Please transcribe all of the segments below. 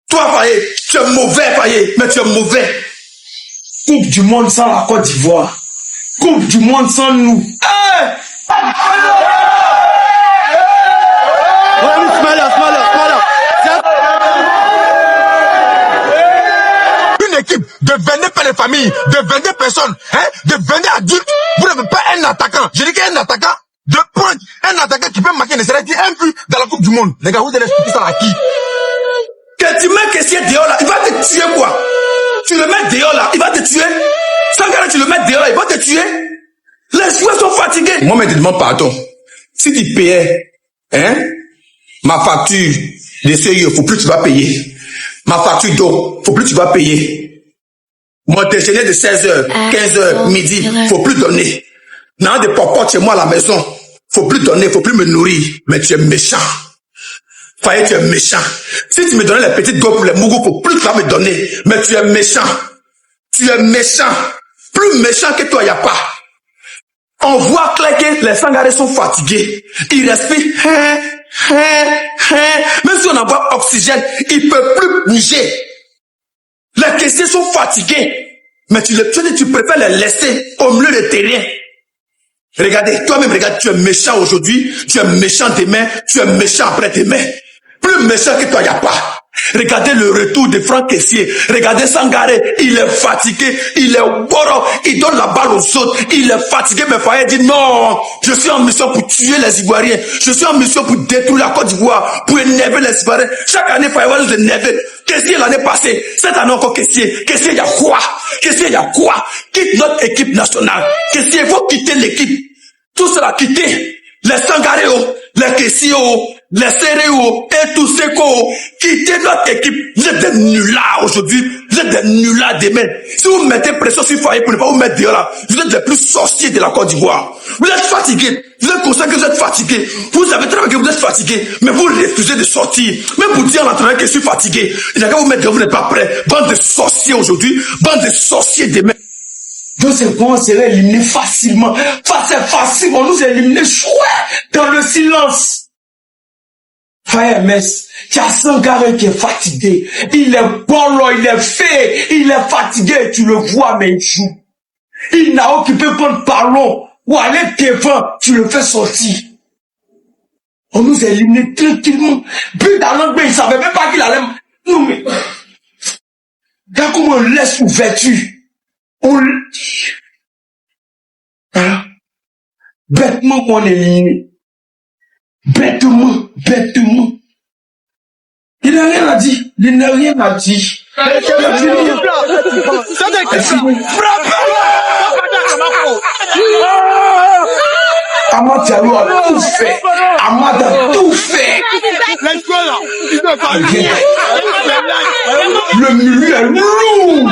Toi, Faye, tu es mauvais, Faye, mais tu es mauvais. Coupe du monde sans la Côte d'Ivoire. Coupe du monde sans nous. Hey! Une équipe de 22 pères de famille, de 22 personnes, hein, de 22 adultes, vous n'avez pas un attaquant. Je dis qu'un attaquant de pointe, un attaquant qui peut marquer ne serait-il un but dans la Coupe du Monde. Les gars, vous allez expliquer ça à qui? Que tu mets Kessié dehors là, il va te tuer quoi? Tu le mets dehors là, il va te tuer. Sangare, tu le mets dehors là, il va te tuer. Les joueurs sont fatigués. Moi, je te demande pardon. Si tu payais, hein, ma facture de CIE, faut plus tu vas payer. Ma facture d'eau, faut plus tu vas payer. Mon déjeuner de 16h, 15h, midi, faut plus donner. Non, des popotes chez moi à la maison, faut plus donner, faut plus me nourrir. Mais tu es méchant. Faye, tu es méchant. Si tu me donnais les petites go pour les mougous, faut plus tu vas me donner. Mais tu es méchant. Tu es méchant. Plus méchant que toi, y a pas. On voit clair que les Sangarés sont fatigués. Ils respirent. Même si on envoie oxygène, ils ne peuvent plus bouger. Les caissiers sont fatigués. Mais tu préfères les laisser au milieu de terrain. Regardez, toi-même, regarde, tu es méchant aujourd'hui, tu es méchant demain, tu es méchant après-demain. Plus méchant que toi, il n'y a pas. Regardez le retour de Franck Kessié. Regardez Sangaré, il est fatigué, il est boro, il donne la balle aux autres, il est fatigué, mais Faye dit non, je suis en mission pour tuer les Ivoiriens, je suis en mission pour détruire la Côte d'Ivoire, pour énerver les Ivoiriens. Chaque année, Faye va nous énerver. Kessié l'année passée, cette année encore Kessié. Kessié, il y a quoi? Kessié, il y a quoi? Quitte notre équipe nationale. Kessié, il faut quitter l'équipe. Tout cela quitter. Les Sangaré, les Kessié, les Séréo et tous ces co, quittez notre équipe. Vous êtes des nullards aujourd'hui, vous êtes des nullards demain. Si vous mettez pression sur Faye pour ne pas vous mettre dehors là, vous êtes les plus sorciers de la Côte d'Ivoire. Vous êtes fatigués, vous êtes conscient que vous êtes fatigués. Vous savez très bien que vous êtes fatigués, mais vous refusez de sortir. Même pour dire à l'entraîneur que je suis fatigué, il n'y a qu'à vous mettre dehors, vous n'êtes pas prêts. Bande de sorciers aujourd'hui, bande de sorciers demain. Donc c'est bon, on serait éliminé facilement. C'est facile, on nous a éliminé chouette dans le silence. Faye MS, tu as Sangaré qui est fatigué. Il est bon, il est fait, il est fatigué, tu le vois, mais il joue. Il n'a occupé prendre ballon ou aller devant, tu le fais sortir. On nous a éliminés tranquillement. But dans l'autre, il savait même pas qu'il allait. Non mais, regarde comment on laisse ouverture. Hein? Bêtement on est éliminé. Bêtement. Il n'a rien à dire. Il n'a rien à dire. Amad Diallo a tout fait. Amad a tout fait. Le milieu est lourd.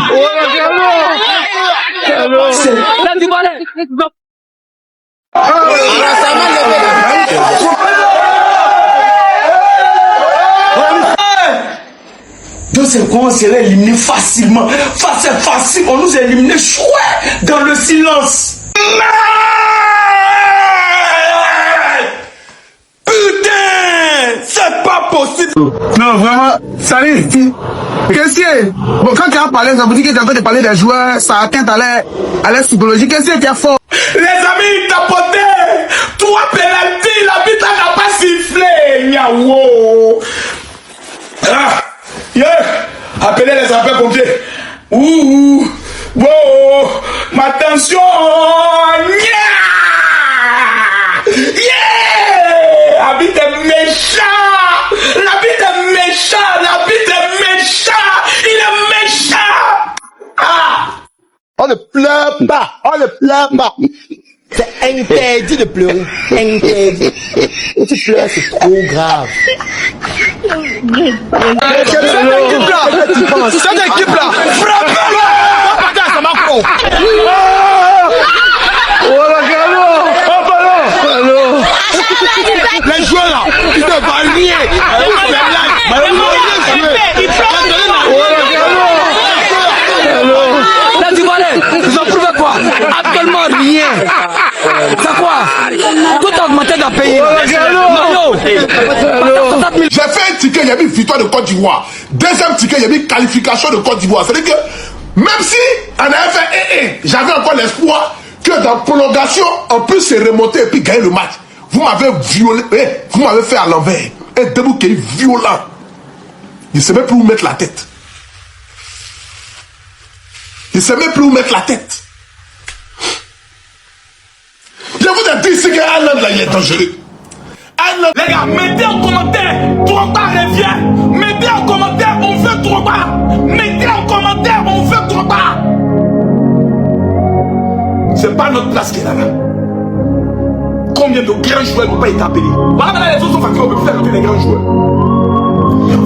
Donc c'est qu'on serait éliminé facilement. C'est facile, on nous a éliminé chouette dans le silence. Putain, c'est pas possible. Non, vraiment, salut. Qu'est-ce que bon, quand tu as parlé, ça veut dire que tu es en train de parler des joueurs, ça atteint à l'air psychologique. Qu'est-ce que tu as fort? Les amis, ils tapotaient. 3 pénaltys, l'arbitre n'a pas sifflé. Yaouh. Ah, yeah. Appelez les sapeurs-pompiers. Ouh, wow, ma tension. Yeah, l'arbitre est méchant. L'arbitre est méchant. L'arbitre est méchant. Il est méchant. Ah. On ne pleure pas, on ne pleure pas. C'est interdit de pleurer, interdit. Si tu pleures, c'est trop grave. Cette équipe-là, frappez-le! Les joueurs là, ils ne valent rien. Là, tu vois, ils ont prouvé quoi? Actuellement rien. C'est quoi? Tout augmenté d'un pays. J'ai fait un ticket, il y a une victoire de Côte d'Ivoire. Deuxième ticket, il y a mis qualification de Côte d'Ivoire. C'est-à-dire que même si on avait fait j'avais encore l'espoir que dans prolongation, on puisse se remonter et puis gagner le match. Vous m'avez violé, vous m'avez fait à l'envers. Un debout qui est violent. Il ne sait même plus où mettre la tête. Il ne sait même plus où mettre la tête. Je vous ai dit ici qu'Haaland là, il est dangereux. Les gars, mettez en commentaire, Drogba revient. Mettez en commentaire, on veut Drogba. Mettez en commentaire, on veut Drogba. C'est pas notre place qui est là-bas. Combien de grands joueurs n'ont pas été appelés? Voilà maintenant les autres sont fatigués, on peut plus faire rentrer les grands joueurs.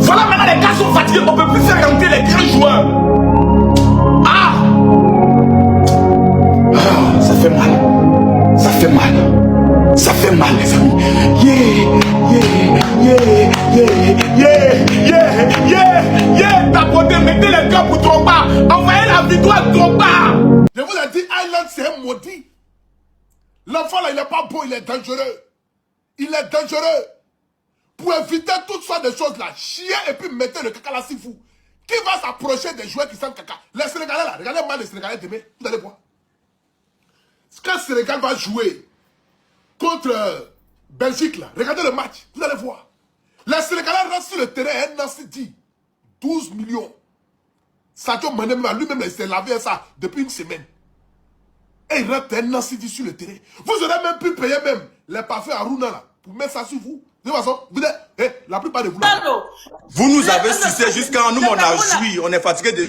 Voilà maintenant les gars sont fatigués, on peut plus faire rentrer les grands joueurs. Ça fait mal. Ça fait mal. Ça fait mal les amis. T'as voté, mettez les gars pour Drogba. Envoyez la victoire à Drogba. Je vous ai dit, Haaland c'est un maudit. L'enfant là, il n'est pas beau, il est dangereux. Il est dangereux. Pour éviter toutes sortes de choses là, chier et puis mettez le caca là si fou. Qui va s'approcher des joueurs qui sentent caca? Les Sénégalais là, regardez mal les Sénégalais demain, vous allez voir. Quand le Sénégal va jouer contre Belgique là, regardez le match, vous allez voir. Les Sénégalais restent sur le terrain, un Nancy dit 12 millions. Sadio Mané lui-même il s'est lavé ça depuis une semaine. Et il rentre un Nancy dit sur le terrain. Vous aurez même pu payer même les parfums à Rouna là, pour mettre ça sur vous. De toute façon, vous êtes, la plupart de vous là. Vous nous avez sucé jusqu'à nous, on a joui. On est fatigué de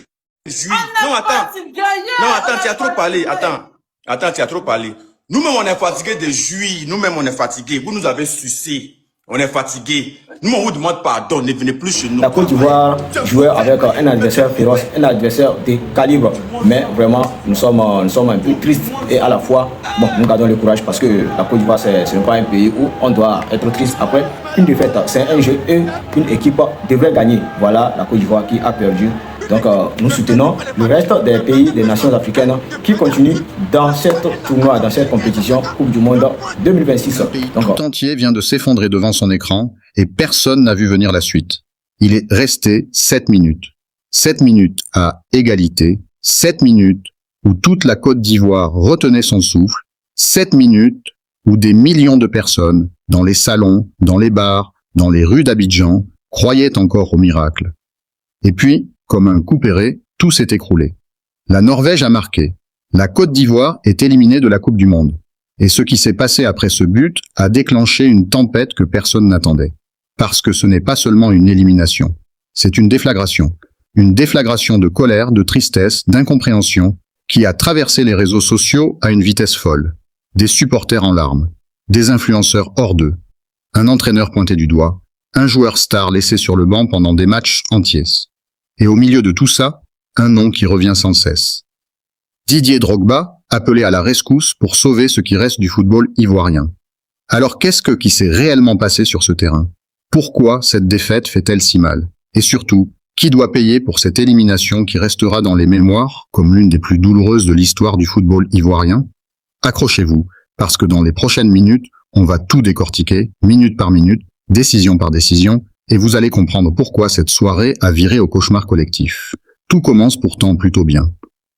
jouir. Non, attends. Non, attends, tu as trop parlé. Attends, tu as trop parlé. Nous-mêmes, on est fatigué de jouir. Nous-mêmes, on est fatigué. Vous nous avez sucé. On est fatigué. Nous, on vous demande pardon. Ne venez plus chez nous. La Côte d'Ivoire jouait avec un adversaire féroce, un adversaire de calibre. Mais vraiment, nous sommes un peu tristes et à la fois, bon, nous gardons le courage parce que la Côte d'Ivoire, ce n'est pas un pays où on doit être triste après une défaite. C'est un jeu et une équipe devrait gagner. Voilà la Côte d'Ivoire qui a perdu. Donc nous soutenons le reste des pays, des nations africaines qui continuent dans cette tournoi, dans cette compétition Coupe du Monde 2026. Donc, tout entier vient de s'effondrer devant son écran et personne n'a vu venir la suite. Il est resté 7 minutes. 7 minutes à égalité, 7 minutes où toute la Côte d'Ivoire retenait son souffle, 7 minutes où des millions de personnes, dans les salons, dans les bars, dans les rues d'Abidjan, croyaient encore au miracle. Et puis, comme un coup péré, tout s'est écroulé. La Norvège a marqué. La Côte d'Ivoire est éliminée de la Coupe du Monde. Et ce qui s'est passé après ce but a déclenché une tempête que personne n'attendait. Parce que ce n'est pas seulement une élimination. C'est une déflagration. Une déflagration de colère, de tristesse, d'incompréhension, qui a traversé les réseaux sociaux à une vitesse folle. Des supporters en larmes. Des influenceurs hors d'eux. Un entraîneur pointé du doigt. Un joueur star laissé sur le banc pendant des matchs entiers. Et au milieu de tout ça, un nom qui revient sans cesse. Didier Drogba, appelé à la rescousse pour sauver ce qui reste du football ivoirien. Alors qu'est-ce qui s'est réellement passé sur ce terrain? Pourquoi cette défaite fait-elle si mal? Et surtout, qui doit payer pour cette élimination qui restera dans les mémoires comme l'une des plus douloureuses de l'histoire du football ivoirien? Accrochez-vous, parce que dans les prochaines minutes, on va tout décortiquer, minute par minute, décision par décision, et vous allez comprendre pourquoi cette soirée a viré au cauchemar collectif. Tout commence pourtant plutôt bien.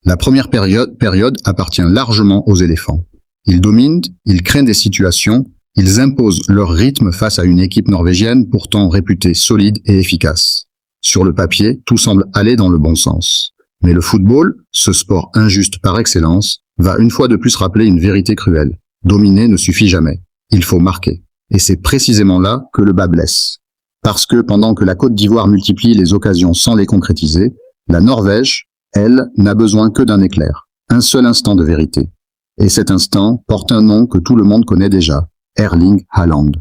La première période appartient largement aux éléphants. Ils dominent, ils créent des situations, ils imposent leur rythme face à une équipe norvégienne pourtant réputée solide et efficace. Sur le papier, tout semble aller dans le bon sens. Mais le football, ce sport injuste par excellence, va une fois de plus rappeler une vérité cruelle. Dominer ne suffit jamais. Il faut marquer. Et c'est précisément là que le bât blesse. Parce que pendant que la Côte d'Ivoire multiplie les occasions sans les concrétiser, la Norvège, elle, n'a besoin que d'un éclair, un seul instant de vérité. Et cet instant porte un nom que tout le monde connaît déjà, Erling Haaland.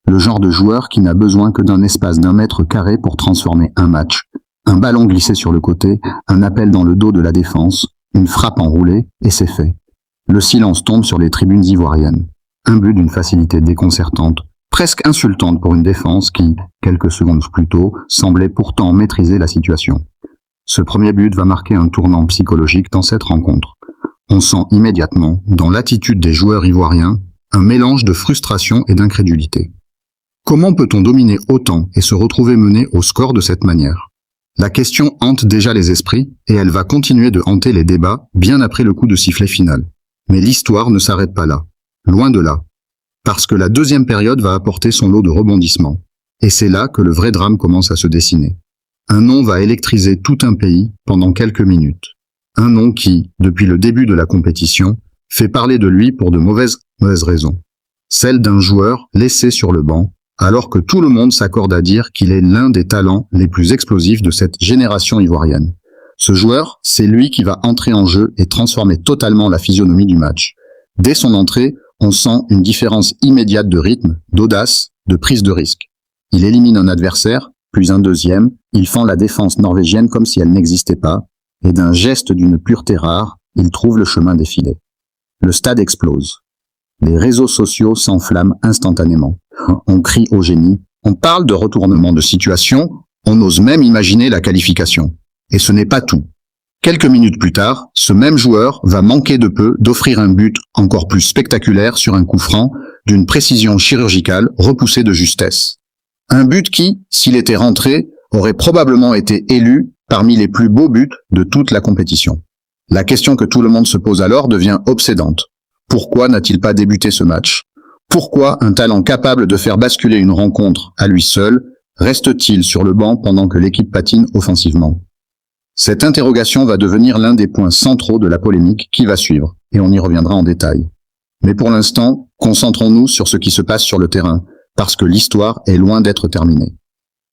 Le genre de joueur qui n'a besoin que d'un espace d'1 mètre carré pour transformer un match, un ballon glissé sur le côté, un appel dans le dos de la défense, une frappe enroulée, et c'est fait. Le silence tombe sur les tribunes ivoiriennes. Un but d'une facilité déconcertante, presque insultante pour une défense qui, quelques secondes plus tôt, semblait pourtant maîtriser la situation. Ce premier but va marquer un tournant psychologique dans cette rencontre. On sent immédiatement, dans l'attitude des joueurs ivoiriens, un mélange de frustration et d'incrédulité. Comment peut-on dominer autant et se retrouver mené au score de cette manière? La question hante déjà les esprits, et elle va continuer de hanter les débats bien après le coup de sifflet final. Mais l'histoire ne s'arrête pas là. Loin de là. Parce que la deuxième période va apporter son lot de rebondissements. Et c'est là que le vrai drame commence à se dessiner. Un nom va électriser tout un pays pendant quelques minutes. Un nom qui, depuis le début de la compétition, fait parler de lui pour de mauvaises raisons. Celle d'un joueur laissé sur le banc, alors que tout le monde s'accorde à dire qu'il est l'un des talents les plus explosifs de cette génération ivoirienne. Ce joueur, c'est lui qui va entrer en jeu et transformer totalement la physionomie du match. Dès son entrée, on sent une différence immédiate de rythme, d'audace, de prise de risque. Il élimine un adversaire, puis un deuxième, il fend la défense norvégienne comme si elle n'existait pas, et d'un geste d'une pureté rare, il trouve le chemin défilé. Le stade explose. Les réseaux sociaux s'enflamment instantanément. On crie au génie, on parle de retournement de situation, on ose même imaginer la qualification. Et ce n'est pas tout. Quelques minutes plus tard, ce même joueur va manquer de peu d'offrir un but encore plus spectaculaire sur un coup franc, d'une précision chirurgicale repoussée de justesse. Un but qui, s'il était rentré, aurait probablement été élu parmi les plus beaux buts de toute la compétition. La question que tout le monde se pose alors devient obsédante. Pourquoi n'a-t-il pas débuté ce match? Pourquoi un talent capable de faire basculer une rencontre à lui seul reste-t-il sur le banc pendant que l'équipe patine offensivement? Cette interrogation va devenir l'un des points centraux de la polémique qui va suivre, et on y reviendra en détail. Mais pour l'instant, concentrons-nous sur ce qui se passe sur le terrain, parce que l'histoire est loin d'être terminée.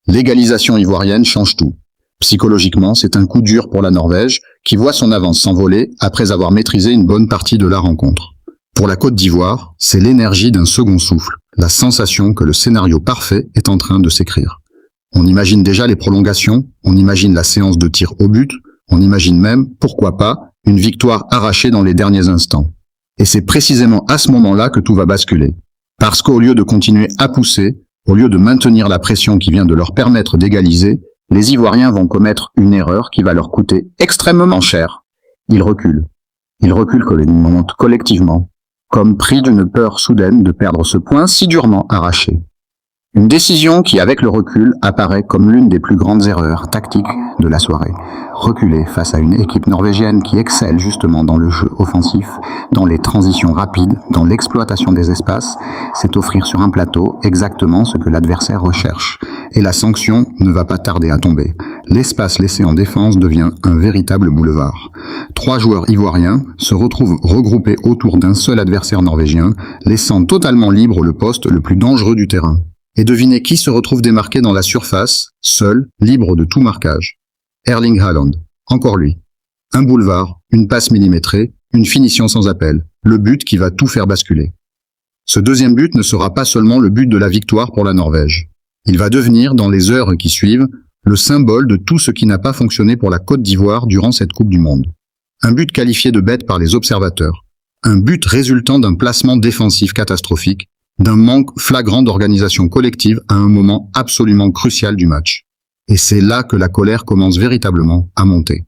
L'égalisation ivoirienne change tout. Psychologiquement, c'est un coup dur pour la Norvège, qui voit son avance s'envoler après avoir maîtrisé une bonne partie de la rencontre. Pour la Côte d'Ivoire, c'est l'énergie d'un second souffle, la sensation que le scénario parfait est en train de s'écrire. On imagine déjà les prolongations, on imagine la séance de tir au but, on imagine même, pourquoi pas, une victoire arrachée dans les derniers instants. Et c'est précisément à ce moment-là que tout va basculer. Parce qu'au lieu de continuer à pousser, au lieu de maintenir la pression qui vient de leur permettre d'égaliser, les Ivoiriens vont commettre une erreur qui va leur coûter extrêmement cher. Ils reculent. Ils reculent collectivement, comme pris d'une peur soudaine de perdre ce point si durement arraché. Une décision qui, avec le recul, apparaît comme l'une des plus grandes erreurs tactiques de la soirée. Reculer face à une équipe norvégienne qui excelle justement dans le jeu offensif, dans les transitions rapides, dans l'exploitation des espaces, c'est offrir sur un plateau exactement ce que l'adversaire recherche. Et la sanction ne va pas tarder à tomber. L'espace laissé en défense devient un véritable boulevard. 3 joueurs ivoiriens se retrouvent regroupés autour d'un seul adversaire norvégien, laissant totalement libre le poste le plus dangereux du terrain. Et devinez qui se retrouve démarqué dans la surface, seul, libre de tout marquage. Erling Haaland. Encore lui. Un boulevard, une passe millimétrée, une finition sans appel. Le but qui va tout faire basculer. Ce deuxième but ne sera pas seulement le but de la victoire pour la Norvège. Il va devenir, dans les heures qui suivent, le symbole de tout ce qui n'a pas fonctionné pour la Côte d'Ivoire durant cette Coupe du Monde. Un but qualifié de bête par les observateurs. Un but résultant d'un placement défensif catastrophique, d'un manque flagrant d'organisation collective à un moment absolument crucial du match. Et c'est là que la colère commence véritablement à monter.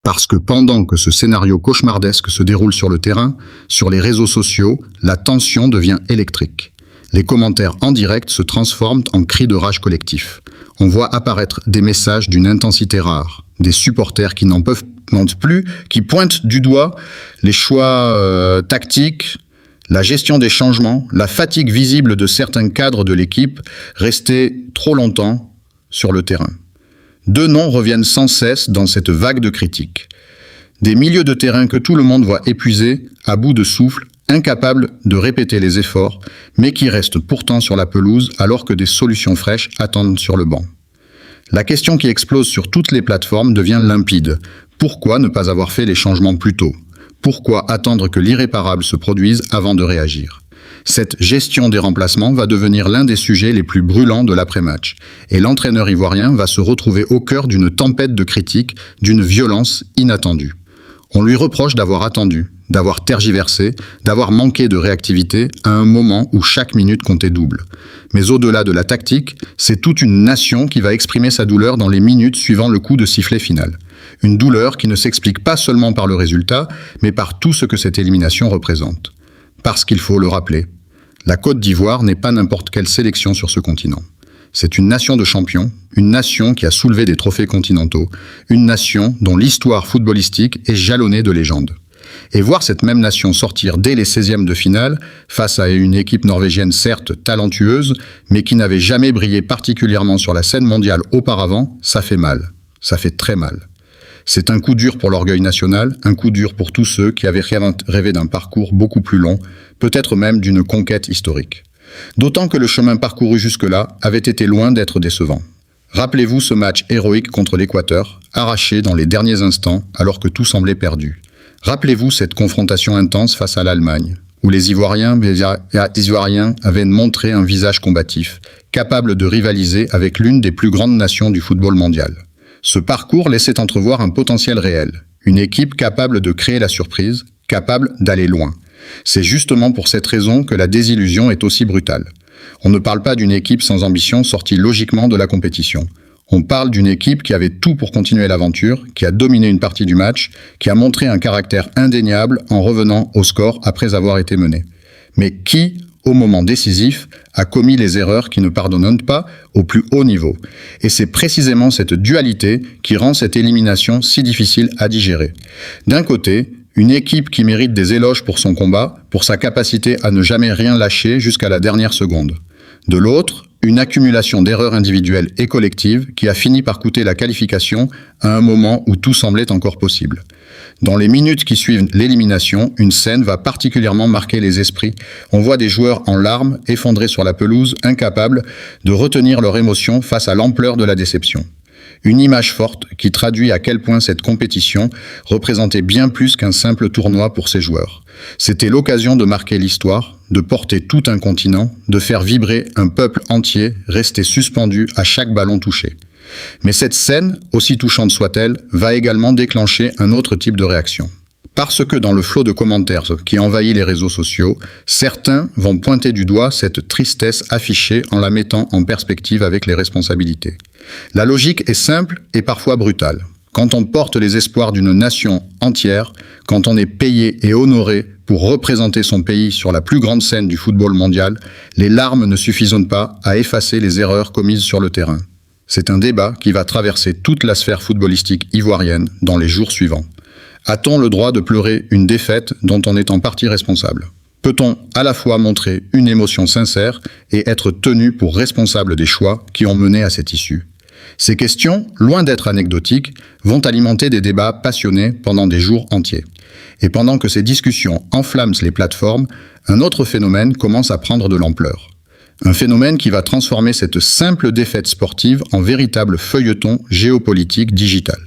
Parce que pendant que ce scénario cauchemardesque se déroule sur le terrain, sur les réseaux sociaux, la tension devient électrique. Les commentaires en direct se transforment en cris de rage collectif. On voit apparaître des messages d'une intensité rare, des supporters qui n'en peuvent plus, qui pointent du doigt les choix tactiques, la gestion des changements, la fatigue visible de certains cadres de l'équipe restés trop longtemps sur le terrain. 2 noms reviennent sans cesse dans cette vague de critiques. Des milieux de terrain que tout le monde voit épuisés, à bout de souffle, incapables de répéter les efforts, mais qui restent pourtant sur la pelouse alors que des solutions fraîches attendent sur le banc. La question qui explose sur toutes les plateformes devient limpide. Pourquoi ne pas avoir fait les changements plus tôt ? Pourquoi attendre que l'irréparable se produise avant de réagir? Cette gestion des remplacements va devenir l'un des sujets les plus brûlants de l'après-match. Et l'entraîneur ivoirien va se retrouver au cœur d'une tempête de critiques, d'une violence inattendue. On lui reproche d'avoir attendu, d'avoir tergiversé, d'avoir manqué de réactivité à un moment où chaque minute comptait double. Mais au-delà de la tactique, c'est toute une nation qui va exprimer sa douleur dans les minutes suivant le coup de sifflet final. Une douleur qui ne s'explique pas seulement par le résultat, mais par tout ce que cette élimination représente. Parce qu'il faut le rappeler, la Côte d'Ivoire n'est pas n'importe quelle sélection sur ce continent. C'est une nation de champions, une nation qui a soulevé des trophées continentaux, une nation dont l'histoire footballistique est jalonnée de légendes. Et voir cette même nation sortir dès les 16e de finale, face à une équipe norvégienne certes talentueuse, mais qui n'avait jamais brillé particulièrement sur la scène mondiale auparavant, ça fait mal. Ça fait très mal. C'est un coup dur pour l'orgueil national, un coup dur pour tous ceux qui avaient rêvé d'un parcours beaucoup plus long, peut-être même d'une conquête historique. D'autant que le chemin parcouru jusque-là avait été loin d'être décevant. Rappelez-vous ce match héroïque contre l'Équateur, arraché dans les derniers instants alors que tout semblait perdu. Rappelez-vous cette confrontation intense face à l'Allemagne, où les Ivoiriens avaient montré un visage combatif, capable de rivaliser avec l'une des plus grandes nations du football mondial. Ce parcours laissait entrevoir un potentiel réel, une équipe capable de créer la surprise, capable d'aller loin. C'est justement pour cette raison que la désillusion est aussi brutale. On ne parle pas d'une équipe sans ambition sortie logiquement de la compétition. On parle d'une équipe qui avait tout pour continuer l'aventure, qui a dominé une partie du match, qui a montré un caractère indéniable en revenant au score après avoir été menée. Mais qui, au moment décisif, a commis les erreurs qui ne pardonnent pas au plus haut niveau. Et c'est précisément cette dualité qui rend cette élimination si difficile à digérer. D'un côté, une équipe qui mérite des éloges pour son combat, pour sa capacité à ne jamais rien lâcher jusqu'à la dernière seconde. De l'autre, une accumulation d'erreurs individuelles et collectives qui a fini par coûter la qualification à un moment où tout semblait encore possible. Dans les minutes qui suivent l'élimination, une scène va particulièrement marquer les esprits. On voit des joueurs en larmes, effondrés sur la pelouse, incapables de retenir leur émotion face à l'ampleur de la déception. Une image forte qui traduit à quel point cette compétition représentait bien plus qu'un simple tournoi pour ces joueurs. C'était l'occasion de marquer l'histoire, de porter tout un continent, de faire vibrer un peuple entier, resté suspendu à chaque ballon touché. Mais cette scène, aussi touchante soit-elle, va également déclencher un autre type de réaction. Parce que dans le flot de commentaires qui envahit les réseaux sociaux, certains vont pointer du doigt cette tristesse affichée en la mettant en perspective avec les responsabilités. La logique est simple et parfois brutale. Quand on porte les espoirs d'une nation entière, quand on est payé et honoré pour représenter son pays sur la plus grande scène du football mondial, les larmes ne suffisent pas à effacer les erreurs commises sur le terrain. C'est un débat qui va traverser toute la sphère footballistique ivoirienne dans les jours suivants. A-t-on le droit de pleurer une défaite dont on est en partie responsable ? Peut-on à la fois montrer une émotion sincère et être tenu pour responsable des choix qui ont mené à cette issue ? Ces questions, loin d'être anecdotiques, vont alimenter des débats passionnés pendant des jours entiers. Et pendant que ces discussions enflamment les plateformes, un autre phénomène commence à prendre de l'ampleur. Un phénomène qui va transformer cette simple défaite sportive en véritable feuilleton géopolitique digital.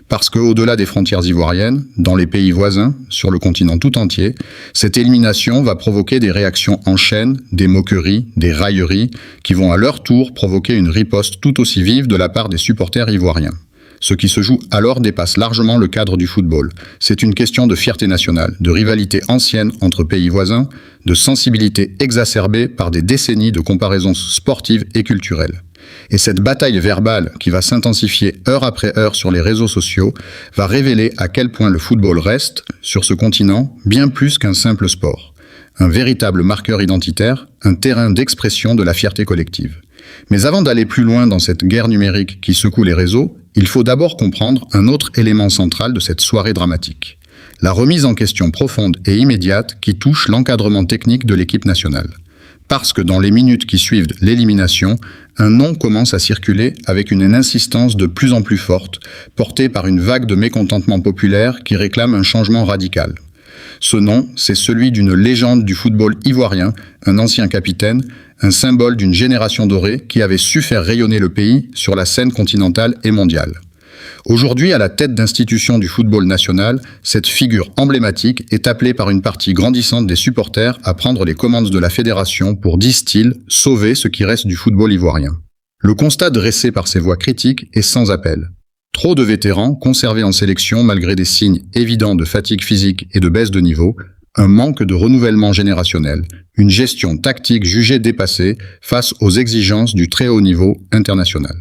Parce qu'au-delà des frontières ivoiriennes, dans les pays voisins, sur le continent tout entier, cette élimination va provoquer des réactions en chaîne, des moqueries, des railleries, qui vont à leur tour provoquer une riposte tout aussi vive de la part des supporters ivoiriens. Ce qui se joue alors dépasse largement le cadre du football. C'est une question de fierté nationale, de rivalité ancienne entre pays voisins, de sensibilité exacerbée par des décennies de comparaisons sportives et culturelles. Et cette bataille verbale qui va s'intensifier heure après heure sur les réseaux sociaux va révéler à quel point le football reste, sur ce continent, bien plus qu'un simple sport. Un véritable marqueur identitaire, un terrain d'expression de la fierté collective. Mais avant d'aller plus loin dans cette guerre numérique qui secoue les réseaux, il faut d'abord comprendre un autre élément central de cette soirée dramatique. La remise en question profonde et immédiate qui touche l'encadrement technique de l'équipe nationale. Parce que dans les minutes qui suivent l'élimination, un nom commence à circuler avec une insistance de plus en plus forte, portée par une vague de mécontentement populaire qui réclame un changement radical. Ce nom, c'est celui d'une légende du football ivoirien, un ancien capitaine, un symbole d'une génération dorée qui avait su faire rayonner le pays sur la scène continentale et mondiale. Aujourd'hui, à la tête d'institutions du football national, cette figure emblématique est appelée par une partie grandissante des supporters à prendre les commandes de la fédération pour, disent-ils, sauver ce qui reste du football ivoirien. Le constat dressé par ces voix critiques est sans appel. Trop de vétérans conservés en sélection malgré des signes évidents de fatigue physique et de baisse de niveau, un manque de renouvellement générationnel, une gestion tactique jugée dépassée face aux exigences du très haut niveau international.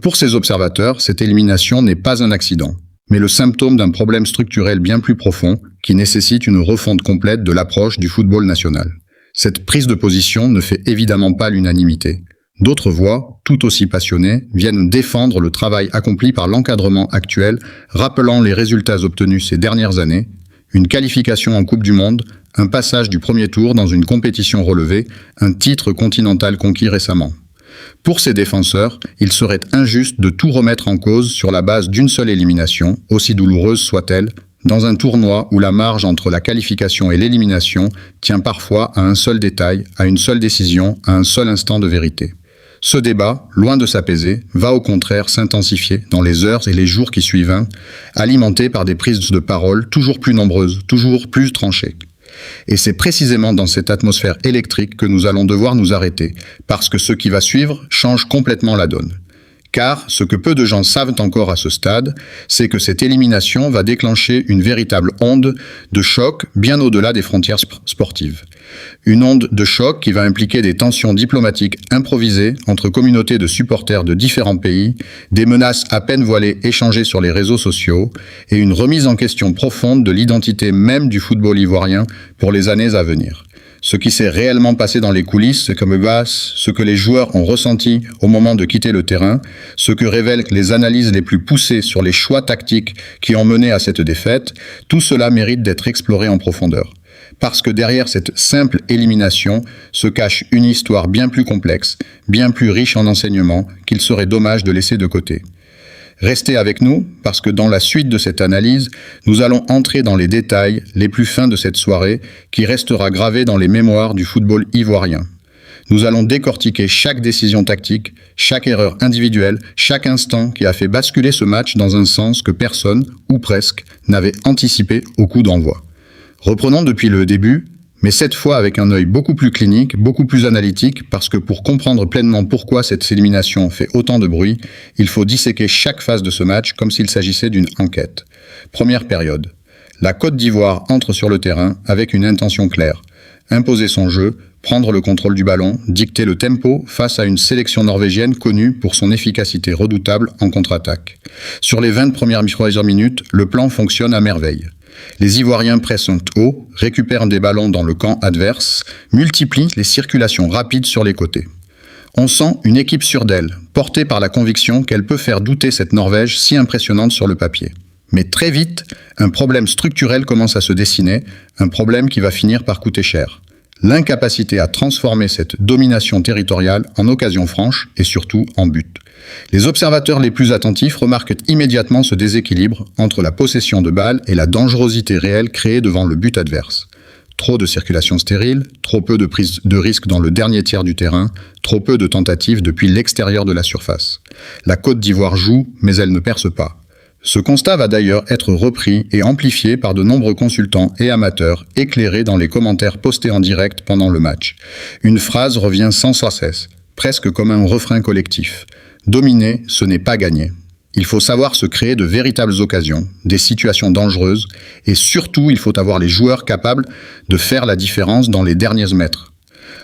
Pour ces observateurs, cette élimination n'est pas un accident, mais le symptôme d'un problème structurel bien plus profond qui nécessite une refonte complète de l'approche du football national. Cette prise de position ne fait évidemment pas l'unanimité. D'autres voix, tout aussi passionnées, viennent défendre le travail accompli par l'encadrement actuel, rappelant les résultats obtenus ces dernières années, une qualification en Coupe du Monde, un passage du premier tour dans une compétition relevée, un titre continental conquis récemment. Pour ces défenseurs, il serait injuste de tout remettre en cause sur la base d'une seule élimination, aussi douloureuse soit-elle, dans un tournoi où la marge entre la qualification et l'élimination tient parfois à un seul détail, à une seule décision, à un seul instant de vérité. Ce débat, loin de s'apaiser, va au contraire s'intensifier dans les heures et les jours qui suivent, alimenté par des prises de parole toujours plus nombreuses, toujours plus tranchées. Et c'est précisément dans cette atmosphère électrique que nous allons devoir nous arrêter, parce que ce qui va suivre change complètement la donne. Car ce que peu de gens savent encore à ce stade, c'est que cette élimination va déclencher une véritable onde de choc bien au-delà des frontières sportives. Une onde de choc qui va impliquer des tensions diplomatiques improvisées entre communautés de supporters de différents pays, des menaces à peine voilées échangées sur les réseaux sociaux et une remise en question profonde de l'identité même du football ivoirien pour les années à venir. Ce qui s'est réellement passé dans les coulisses, ce que les joueurs ont ressenti au moment de quitter le terrain, ce que révèlent les analyses les plus poussées sur les choix tactiques qui ont mené à cette défaite, tout cela mérite d'être exploré en profondeur. Parce que derrière cette simple élimination se cache une histoire bien plus complexe, bien plus riche en enseignements qu'il serait dommage de laisser de côté. Restez avec nous, parce que dans la suite de cette analyse, nous allons entrer dans les détails les plus fins de cette soirée qui restera gravée dans les mémoires du football ivoirien. Nous allons décortiquer chaque décision tactique, chaque erreur individuelle, chaque instant qui a fait basculer ce match dans un sens que personne, ou presque, n'avait anticipé au coup d'envoi. Reprenons depuis le début, mais cette fois avec un œil beaucoup plus clinique, beaucoup plus analytique, parce que pour comprendre pleinement pourquoi cette élimination fait autant de bruit, il faut disséquer chaque phase de ce match comme s'il s'agissait d'une enquête. Première période. La Côte d'Ivoire entre sur le terrain avec une intention claire. Imposer son jeu, prendre le contrôle du ballon, dicter le tempo face à une sélection norvégienne connue pour son efficacité redoutable en contre-attaque. Sur les 20 premières minutes, le plan fonctionne à merveille. Les Ivoiriens pressent haut, récupèrent des ballons dans le camp adverse, multiplient les circulations rapides sur les côtés. On sent une équipe sûre d'elle, portée par la conviction qu'elle peut faire douter cette Norvège si impressionnante sur le papier. Mais très vite, un problème structurel commence à se dessiner, un problème qui va finir par coûter cher. L'incapacité à transformer cette domination territoriale en occasion franche et surtout en but. Les observateurs les plus attentifs remarquent immédiatement ce déséquilibre entre la possession de balles et la dangerosité réelle créée devant le but adverse. Trop de circulation stérile, trop peu de prise de risque dans le dernier tiers du terrain, trop peu de tentatives depuis l'extérieur de la surface. La Côte d'Ivoire joue, mais elle ne perce pas. Ce constat va d'ailleurs être repris et amplifié par de nombreux consultants et amateurs éclairés dans les commentaires postés en direct pendant le match. Une phrase revient sans cesse, presque comme un refrain collectif. Dominer, ce n'est pas gagner. Il faut savoir se créer de véritables occasions, des situations dangereuses, et surtout il faut avoir les joueurs capables de faire la différence dans les derniers mètres.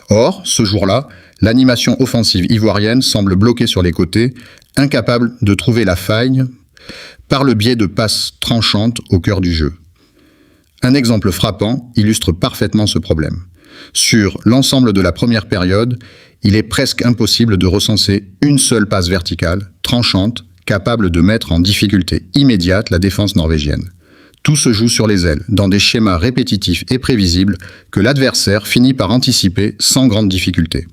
Or, ce jour-là, l'animation offensive ivoirienne semble bloquée sur les côtés, incapable de trouver la faille par le biais de passes tranchantes au cœur du jeu. Un exemple frappant illustre parfaitement ce problème. Sur l'ensemble de la première période, il est presque impossible de recenser une seule passe verticale, tranchante, capable de mettre en difficulté immédiate la défense norvégienne. Tout se joue sur les ailes, dans des schémas répétitifs et prévisibles que l'adversaire finit par anticiper sans grande difficulté.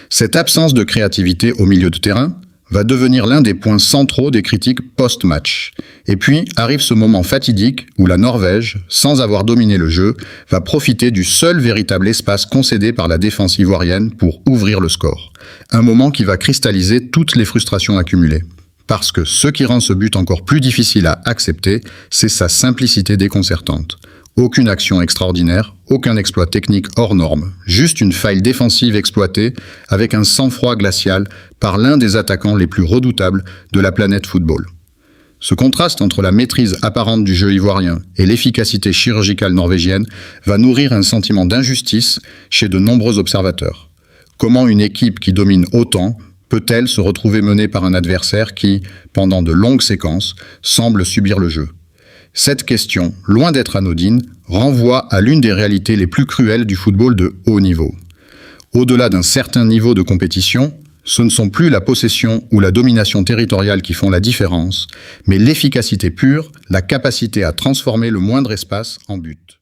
Cette absence de créativité au milieu de terrain va devenir l'un des points centraux des critiques post-match. Et puis arrive ce moment fatidique où la Norvège, sans avoir dominé le jeu, va profiter du seul véritable espace concédé par la défense ivoirienne pour ouvrir le score. Un moment qui va cristalliser toutes les frustrations accumulées. Parce que ce qui rend ce but encore plus difficile à accepter, c'est sa simplicité déconcertante. Aucune action extraordinaire, aucun exploit technique hors norme, juste une faille défensive exploitée avec un sang-froid glacial par l'un des attaquants les plus redoutables de la planète football. Ce contraste entre la maîtrise apparente du jeu ivoirien et l'efficacité chirurgicale norvégienne va nourrir un sentiment d'injustice chez de nombreux observateurs. Comment une équipe qui domine autant peut-elle se retrouver menée par un adversaire qui, pendant de longues séquences, semble subir le jeu ? Cette question, loin d'être anodine, renvoie à l'une des réalités les plus cruelles du football de haut niveau. Au-delà d'un certain niveau de compétition, ce ne sont plus la possession ou la domination territoriale qui font la différence, mais l'efficacité pure, la capacité à transformer le moindre espace en but.